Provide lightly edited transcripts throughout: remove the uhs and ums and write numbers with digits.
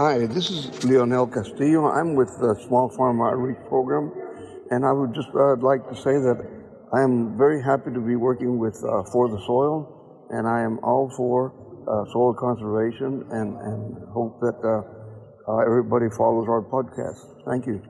Hi, this is Leonel Castillo. I'm with the Small Farm Outreach Program, and I would just like to say that I am very happy to be working with For the Soil, and I am all for soil conservation and hope that everybody follows our podcast. Thank you.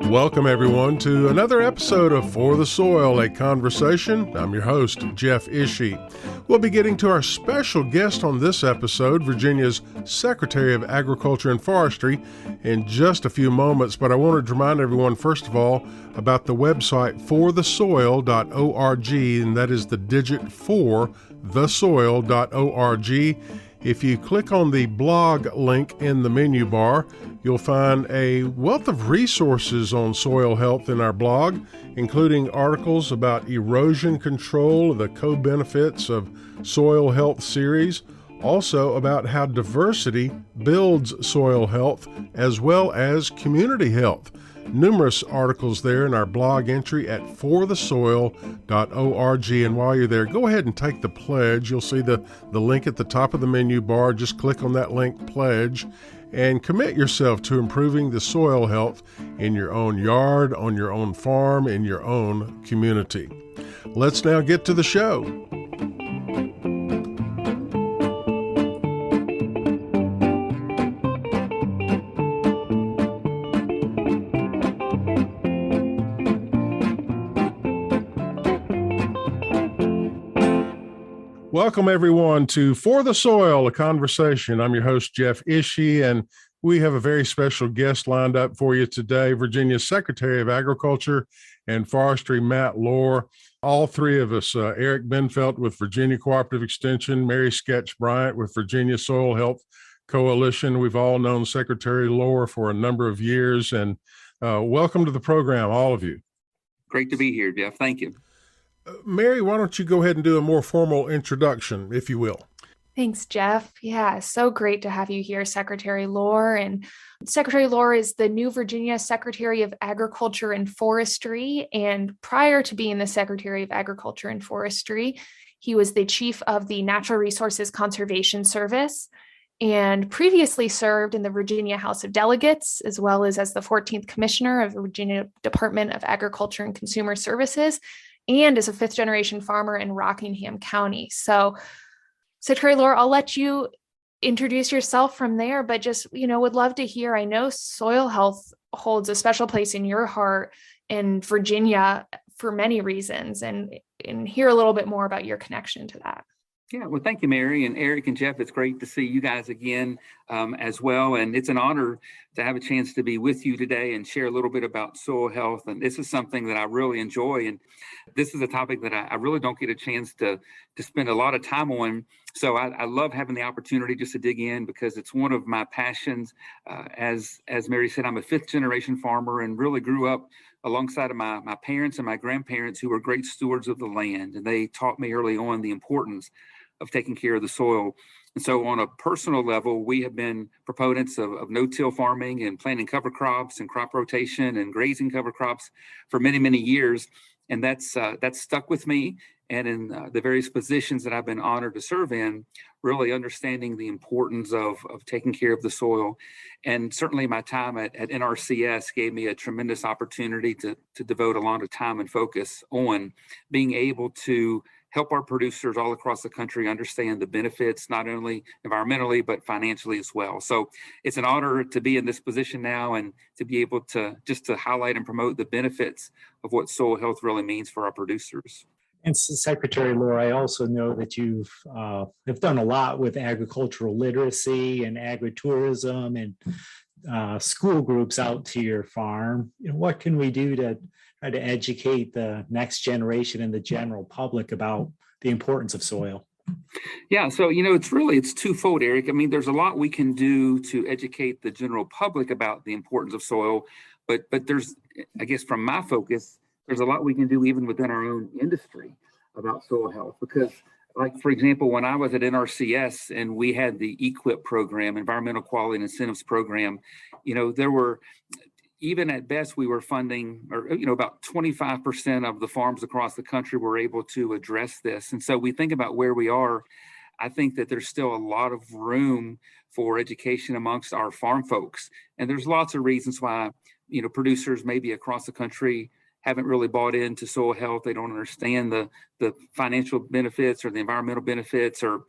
Welcome, everyone, to another episode of For the Soil, a conversation. I'm your host, Jeff Ishii. We'll be getting to our special guest on this episode, Virginia's Secretary of Agriculture and Forestry, in just a few moments. But I wanted to remind everyone, first of all, about the website forthesoil.org, and that is the digit 4, thesoil.org. If you click on the blog link in the menu bar, you'll find a wealth of resources on soil health in our blog, including articles about erosion control, the co-benefits of soil health series, also about how diversity builds soil health, as well as community health. Numerous articles there in our blog entry at forthesoil.org. And while you're there, go ahead and take the pledge. You'll see the link at the top of the menu bar. Just click on that link, pledge, and commit yourself to improving the soil health in your own yard, on your own farm, in your own community. Let's now get to the show. Welcome, everyone, to For the Soil, a conversation. I'm your host, Jeff Ishii, and we have a very special guest lined up for you today, Virginia's Secretary of Agriculture and Forestry, Matt Lohr. All three of us, Eric Benfelt with Virginia Cooperative Extension, Mary Sketch Bryant with Virginia Soil Health Coalition. We've all known Secretary Lohr for a number of years, and welcome to the program, all of you. Great to be here, Jeff. Thank you. Mary, why don't you go ahead and do a more formal introduction, if you will? Thanks, Jeff. Yeah, so great to have you here, Secretary Lohr. And Secretary Lohr is the new Virginia Secretary of Agriculture and Forestry. And prior to being the Secretary of Agriculture and Forestry, he was the chief of the Natural Resources Conservation Service and previously served in the Virginia House of Delegates, as well as the 14th Commissioner of the Virginia Department of Agriculture and Consumer Services, and as a fifth-generation farmer in Rockingham County. So, Secretary Lohr, I'll let you introduce yourself from there, but just, would love to hear. I know soil health holds a special place in your heart in Virginia for many reasons, and hear a little bit more about your connection to that. Yeah, well, thank you, Mary and Eric and Jeff. It's great to see you guys again as well. And it's an honor to have a chance to be with you today and share a little bit about soil health. And this is something that I really enjoy. And this is a topic that I really don't get a chance to spend a lot of time on. So I love having the opportunity just to dig in because it's one of my passions. As Mary said, I'm a fifth generation farmer and really grew up alongside of my parents and my grandparents who were great stewards of the land. And they taught me early on the importance of taking care of the soil. And so on a personal level, we have been proponents of no-till farming and planting cover crops and crop rotation and grazing cover crops for many, many years. And that's stuck with me. And in the various positions that I've been honored to serve in, really understanding the importance of taking care of the soil. And certainly my time at NRCS gave me a tremendous opportunity to devote a lot of time and focus on being able to help our producers all across the country understand the benefits, not only environmentally, but financially as well. So it's an honor to be in this position now and to be able to just to highlight and promote the benefits of what soil health really means for our producers. And Secretary Lohr, I also know that you've have done a lot with agricultural literacy and agritourism and school groups out to your farm. What can we do to try to educate the next generation and the general public about the importance of soil? Yeah, so it's twofold, Eric. I mean, there's a lot we can do to educate the general public about the importance of soil, but there's, I guess, from my focus, there's a lot we can do even within our own industry about soil health. Because, like, for example, when I was at NRCS and we had the EQIP program, Environmental Quality and Incentives Program, there were even at best, we were funding, or about 25% of the farms across the country were able to address this. And so we think about where we are. I think that there's still a lot of room for education amongst our farm folks. And there's lots of reasons why, producers maybe across the country haven't really bought into soil health. They don't understand the financial benefits or the environmental benefits, or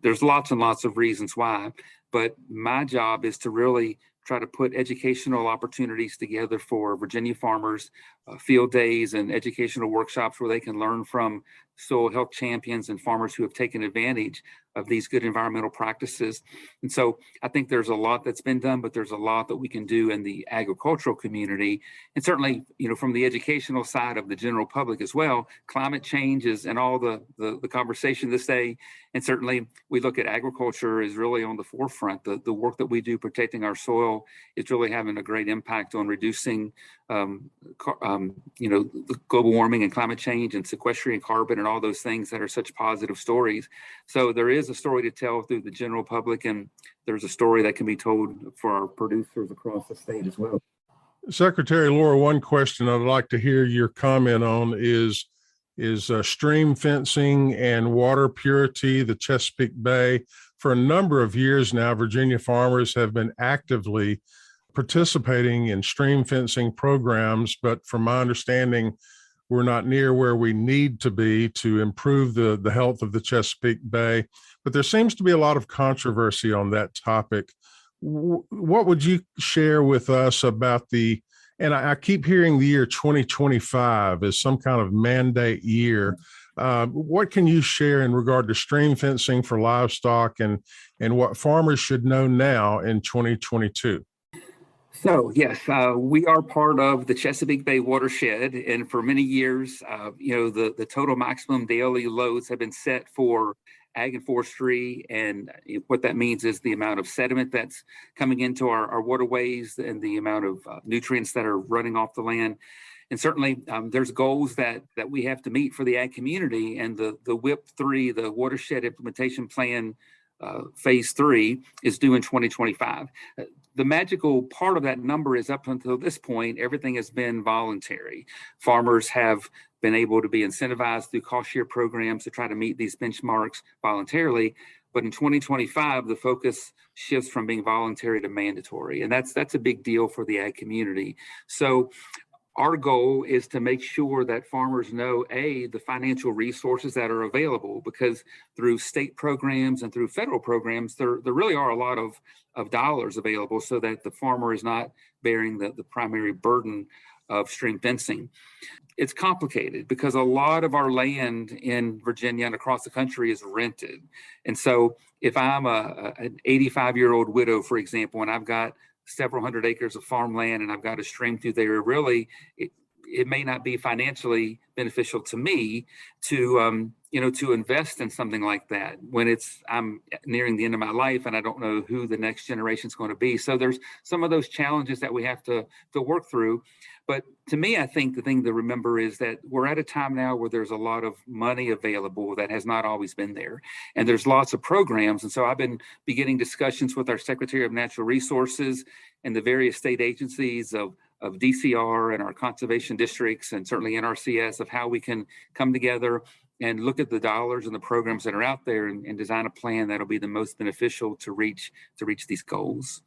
there's lots and lots of reasons why. But my job is to really try to put educational opportunities together for Virginia farmers, field days and educational workshops where they can learn from soil health champions and farmers who have taken advantage of these good environmental practices. And so I think there's a lot that's been done, but there's a lot that we can do in the agricultural community. And certainly, from the educational side of the general public as well, climate change is and all the conversation this day. And certainly we look at agriculture is really on the forefront. The work that we do protecting our soil is really having a great impact on reducing the global warming and climate change and sequestering carbon and all those things that are such positive stories. So there is a story to tell through the general public, and there's a story that can be told for our producers across the state as well. Secretary Lohr, one question I'd like to hear your comment on is stream fencing and water purity, the Chesapeake Bay. For a number of years now, Virginia farmers have been actively participating in stream fencing programs, but from my understanding, we're not near where we need to be to improve the health of the Chesapeake Bay. But there seems to be a lot of controversy on that topic. What would you share with us about and I keep hearing the year 2025 as some kind of mandate year. What can you share in regard to stream fencing for livestock and what farmers should know now in 2022? So yes, we are part of the Chesapeake Bay watershed, and for many years, the total maximum daily loads have been set for ag and forestry, and what that means is the amount of sediment that's coming into our waterways and the amount of nutrients that are running off the land. And certainly, there's goals that we have to meet for the ag community, and the WIP 3, the Watershed Implementation Plan, Phase 3 is due in 2025. The magical part of that number is up until this point, everything has been voluntary. Farmers have been able to be incentivized through cost share programs to try to meet these benchmarks voluntarily. But in 2025, the focus shifts from being voluntary to mandatory. And that's a big deal for the ag community. So our goal is to make sure that farmers know, the financial resources that are available, because through state programs and through federal programs, there really are a lot of dollars available so that the farmer is not bearing the primary burden of stream fencing. It's complicated because a lot of our land in Virginia and across the country is rented. And so if I'm an 85-year-old widow, for example, and I've got several hundred acres of farmland and I've got a stream through there, really, it may not be financially beneficial to me to invest in something like that when I'm nearing the end of my life and I don't know who the next generation is going to be. So there's some of those challenges that we have to work through. But to me, I think the thing to remember is that we're at a time now where there's a lot of money available that has not always been there. And there's lots of programs. And so I've been beginning discussions with our Secretary of Natural Resources and the various state agencies of DCR and our conservation districts and certainly NRCS of how we can come together and look at the dollars and the programs that are out there and design a plan that'll be the most beneficial to reach these goals.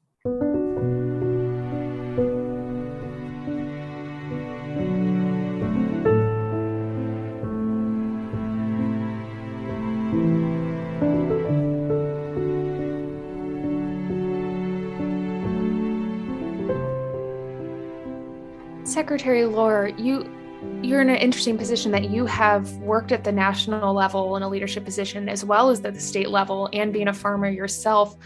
Secretary Lohr, you're in an interesting position that you have worked at the national level in a leadership position as well as at the state level, and being a farmer yourself.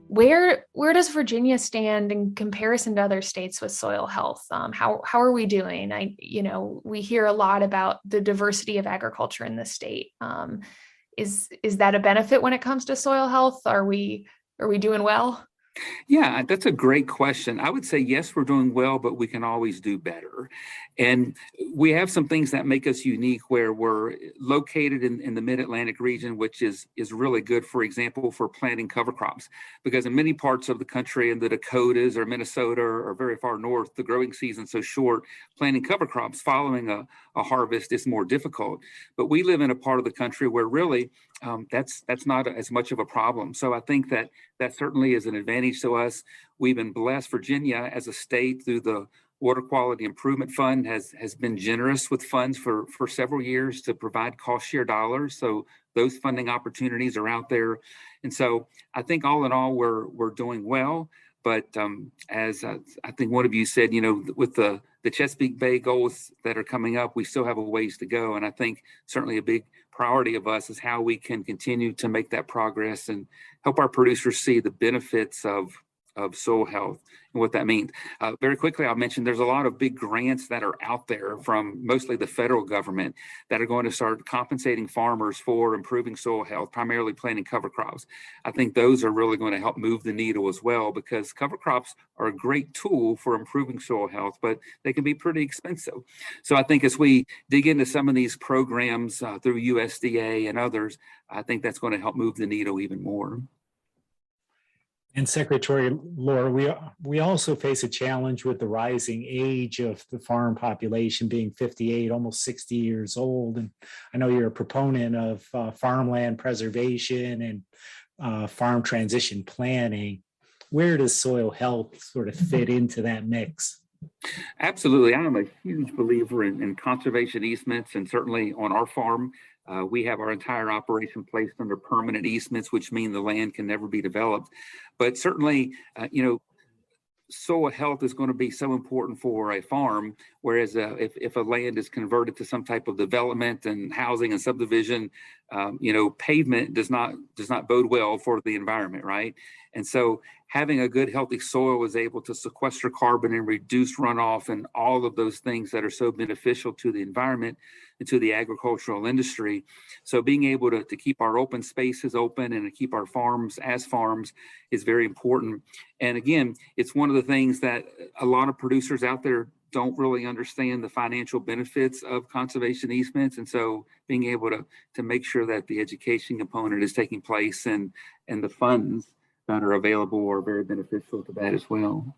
Where does Virginia stand in comparison to other states with soil health? How are we doing? We hear a lot about the diversity of agriculture in the state. Is that a benefit when it comes to soil health? Are we doing well? Yeah, that's a great question. I would say, yes, we're doing well, but we can always do better. And we have some things that make us unique where we're located in the mid-Atlantic region, which is really good, for example, for planting cover crops. Because in many parts of the country, in the Dakotas or Minnesota or very far north, the growing season's so short, planting cover crops following a harvest is more difficult. But we live in a part of the country where really that's not as much of a problem. So I think that certainly is an advantage to us. We've been blessed. Virginia as a state through the Water Quality Improvement Fund has been generous with funds for several years to provide cost share dollars. So those funding opportunities are out there. And so I think all in all, we're doing well. But as I think one of you said, with the Chesapeake Bay goals that are coming up, we still have a ways to go. And I think certainly a big priority of us is how we can continue to make that progress and help our producers see the benefits of soil health and what that means. Very quickly, I'll mention there's a lot of big grants that are out there from mostly the federal government that are going to start compensating farmers for improving soil health, primarily planting cover crops. I think those are really going to help move the needle as well, because cover crops are a great tool for improving soil health, but they can be pretty expensive. So I think as we dig into some of these programs through USDA and others, I think that's going to help move the needle even more. And Secretary Lohr, we also face a challenge with the rising age of the farm population being 58, almost 60 years old. And I know you're a proponent of farmland preservation and farm transition planning. Where does soil health sort of fit into that mix? Absolutely. I'm a huge believer in conservation easements, and certainly on our farm, we have our entire operation placed under permanent easements, which mean the land can never be developed. But certainly, soil health is going to be so important for a farm, whereas if a land is converted to some type of development and housing and subdivision, pavement does not bode well for the environment, right? And so having a good, healthy soil is able to sequester carbon and reduce runoff and all of those things that are so beneficial to the environment and to the agricultural industry. So being able to keep our open spaces open and to keep our farms as farms is very important. And again, it's one of the things that a lot of producers out there don't really understand the financial benefits of conservation easements. And so being able to make sure that the education component is taking place and the funds that are available are very beneficial to that as well.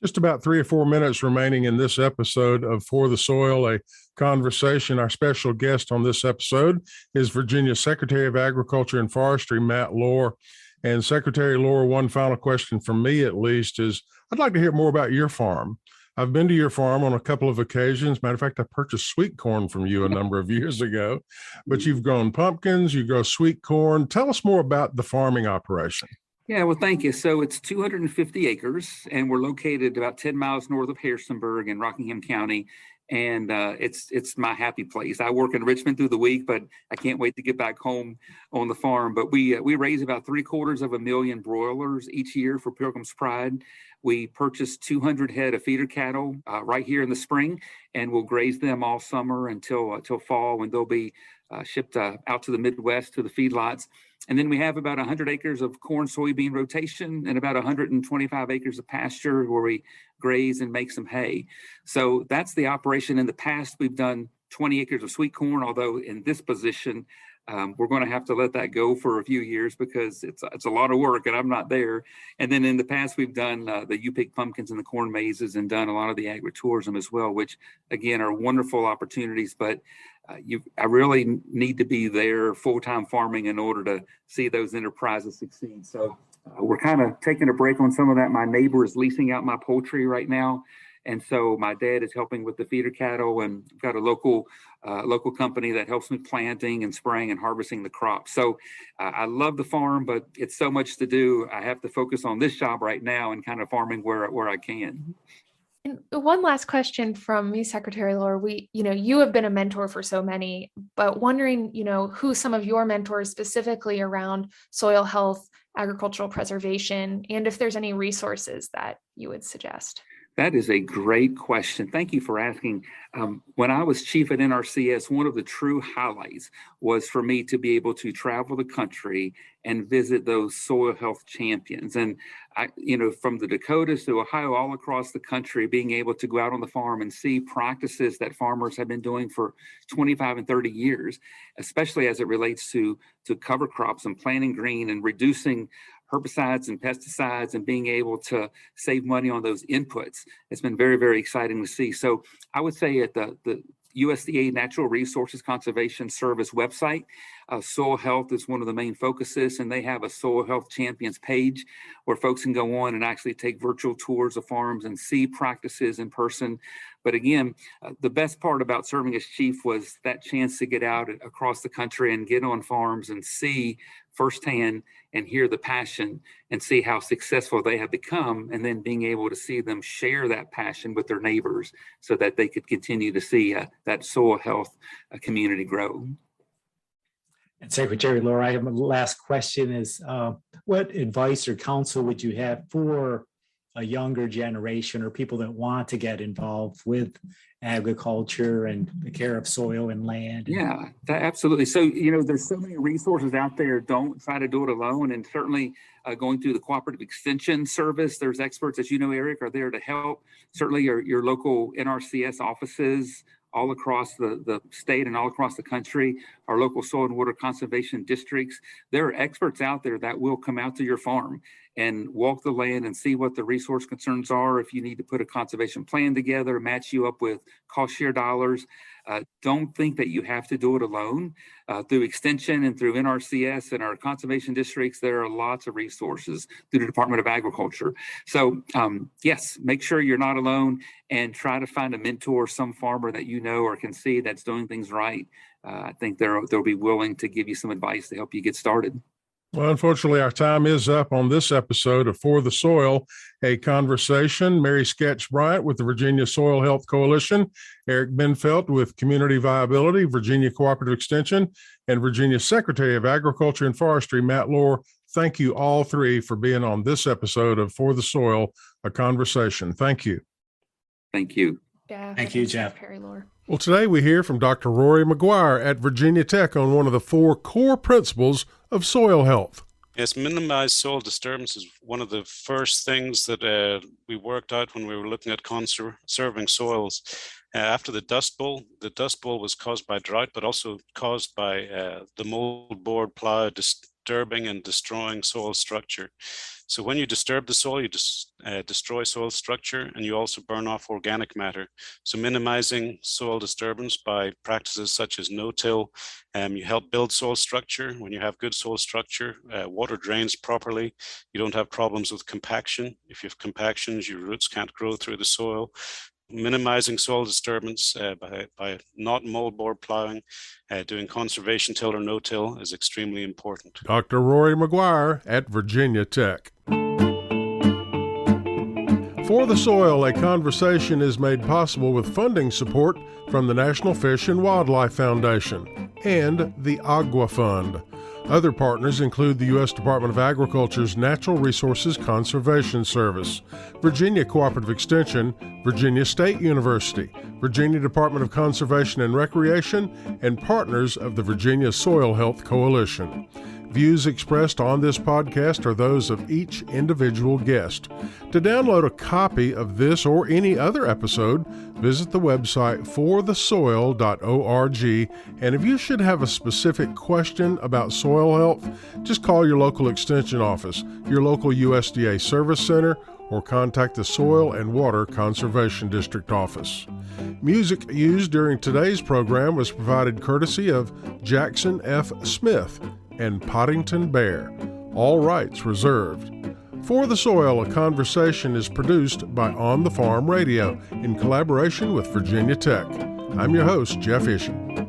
Just about 3 or 4 minutes remaining in this episode of For the Soil, a conversation. Our special guest on this episode is Virginia Secretary of Agriculture and Forestry, Matt Lohr. And Secretary Lohr, one final question from me at least is, I'd like to hear more about your farm. I've been to your farm on a couple of occasions. Matter of fact, I purchased sweet corn from you a number of years ago, but you've grown pumpkins, you grow sweet corn. Tell us more about the farming operation. Yeah, well, thank you. So it's 250 acres, and we're located about 10 miles north of Harrisonburg in Rockingham County. And it's my happy place. I work in Richmond through the week, but I can't wait to get back home on the farm. But we raise about 750,000 broilers each year for Pilgrim's Pride. We purchased 200 head of feeder cattle right here in the spring, and we'll graze them all summer until fall, when they'll be shipped out to the Midwest to the feedlots. And then we have about 100 acres of corn soybean rotation and about 125 acres of pasture where we graze and make some hay. So that's the operation. In the past, we've done 20 acres of sweet corn, although in this position, we're going to have to let that go for a few years because it's a lot of work and I'm not there. And then in the past, we've done the U-pick pumpkins and the corn mazes and done a lot of the agritourism as well, which again are wonderful opportunities. But I really need to be there full-time farming in order to see those enterprises succeed. So we're kind of taking a break on some of that. My neighbor is leasing out my poultry right now. And so my dad is helping with the feeder cattle, and I've got a local company that helps me planting and spraying and harvesting the crops. So I love the farm, but it's so much to do. I have to focus on this job right now and kind of farming where I can. And one last question from me, Secretary Lohr. You have been a mentor for so many, but wondering, who some of your mentors specifically around soil health, agricultural preservation, and if there's any resources that you would suggest. That is a great question. Thank you for asking. When I was chief at NRCS, one of the true highlights was for me to be able to travel the country and visit those soil health champions. And from the Dakotas to Ohio, all across the country, being able to go out on the farm and see practices that farmers have been doing for 25 and 30 years, especially as it relates to cover crops and planting green and reducing herbicides and pesticides and being able to save money on those inputs. It's been very, very exciting to see. So I would say at the USDA Natural Resources Conservation Service website, soil health is one of the main focuses, and they have a soil health champions page where folks can go on and actually take virtual tours of farms and see practices in person. But again, the best part about serving as chief was that chance to get out across the country and get on farms and see firsthand and hear the passion and see how successful they have become, and then being able to see them share that passion with their neighbors so that they could continue to see that soil health community grow. And Secretary Lohr, I have a last question is, what advice or counsel would you have for a younger generation or people that want to get involved with agriculture and the care of soil and land? Yeah, absolutely. So, there's so many resources out there. Don't try to do it alone. And certainly going through the Cooperative Extension Service, there's experts, as you know, Eric, are there to help. Certainly your local NRCS offices all across the state and all across the country, our local soil and water conservation districts. There are experts out there that will come out to your farm and walk the land and see what the resource concerns are. If you need to put a conservation plan together, match you up with cost share dollars. Don't think that you have to do it alone. Through Extension and through NRCS and our conservation districts, there are lots of resources through the Department of Agriculture. So yes, make sure you're not alone and try to find a mentor, some farmer that you know or can see that's doing things right. I think they'll be willing to give you some advice to help you get started. Well, unfortunately, our time is up on this episode of For the Soil, a conversation. Mary Sketch Bryant with the Virginia Soil Health Coalition, Eric Benfelt with Community Viability, Virginia Cooperative Extension, and Virginia Secretary of Agriculture and Forestry, Matt Lohr. Thank you all three for being on this episode of For the Soil, a conversation. Thank you. Thank you. Yeah, Thank you, Jeff. Secretary Lohr. Well, today we hear from Dr. Rory McGuire at Virginia Tech on one of the 4 core principles of soil health. Yes, minimize soil disturbance is one of the first things that we worked out when we were looking at conserving soils. After the Dust Bowl was caused by drought, but also caused by the moldboard plow disturbing and destroying soil structure. So when you disturb the soil, you destroy soil structure, and you also burn off organic matter. So minimizing soil disturbance by practices such as no-till, you help build soil structure. When you have good soil structure, water drains properly. You don't have problems with compaction. If you have compactions, your roots can't grow through the soil. Minimizing soil disturbance by not moldboard plowing, doing conservation till or no-till is extremely important. Dr. Rory McGuire at Virginia Tech. For the Soil, a conversation is made possible with funding support from the National Fish and Wildlife Foundation and the Agua Fund. Other partners include the U.S. Department of Agriculture's Natural Resources Conservation Service, Virginia Cooperative Extension, Virginia State University, Virginia Department of Conservation and Recreation, and partners of the Virginia Soil Health Coalition. Views expressed on this podcast are those of each individual guest. To download a copy of this or any other episode, visit the website forthesoil.org. And if you should have a specific question about soil health, just call your local extension office, your local USDA service center, or contact the Soil and Water Conservation District office. Music used during today's program was provided courtesy of Jackson F. Smith and Poddington Bear. All rights reserved. For the Soil, a conversation is produced by On the Farm Radio in collaboration with Virginia Tech. I'm your host, Jeff Ishii.